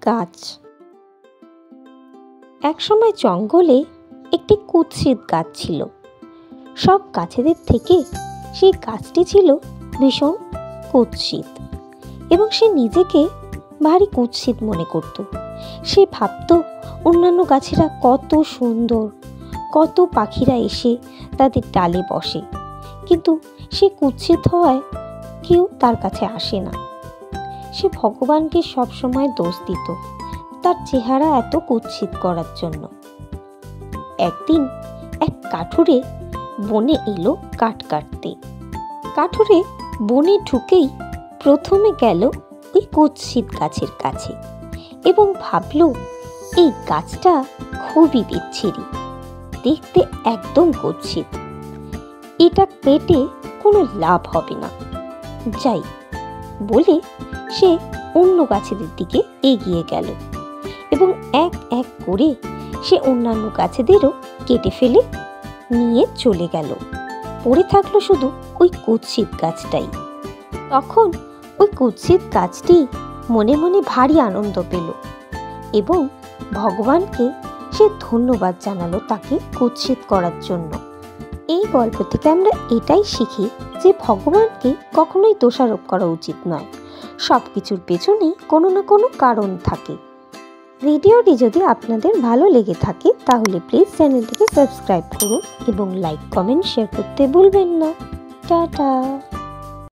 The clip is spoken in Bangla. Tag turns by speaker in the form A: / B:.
A: গাছ। একসময় জঙ্গলে একটি কুৎসিত গাছ ছিল। সব গাছেদের থেকে সেই গাছটি ছিল ভীষণ কুৎসিত এবং সে নিজেকে ভারী কুৎসিত মনে করত। সে ভাবত অন্যান্য গাছেরা কত সুন্দর, কত পাখিরা এসে তাদের ডালে বসে, কিন্তু সে কুৎসিত হওয়ায় কেউ তার কাছে আসে না। সে ভগবানকে সবসময় দোষ দিত তার চেহারা এত কুৎসিত করার জন্য। একদিন এক কাঠুরে বনে এলো কাঠ কাটতে। কাঠুরে বনে ঢুকেই প্রথমে গেল ওই কুৎসিত গাছের কাছে এবং ভাবল এই গাছটা খুবই বিচ্ছিরি, দেখতে একদম কুৎসিত, এটা কেটে কোনো লাভ হবে না। যাই বলে সে অন্য গাছেদের দিকে এগিয়ে গেল এবং এক এক করে সে অন্যান্য গাছেদেরও কেটে ফেলে নিয়ে চলে গেল। পড়ে থাকলো শুধু ওই কুৎসিত গাছটাই। তখন ওই কুৎসিত গাছটি মনে মনে ভারী আনন্দ পেল এবং ভগবানকে সে ধন্যবাদ জানালো তাকে কুৎসিত করার জন্য। এই গল্প থেকে আমরা এটাই শিখি যে ভগবানকে কখনোই দোষারোপ করা উচিত নয়। সব কিছুর পেছনেই কোনো না কোনো কারণ থাকে। ভিডিওটি যদি আপনাদের ভালো লেগে থাকে তাহলে প্লিজ চ্যানেলটিকে সাবস্ক্রাইব করুন এবং লাইক, কমেন্ট, শেয়ার করতে ভুলবেন না। টাটা।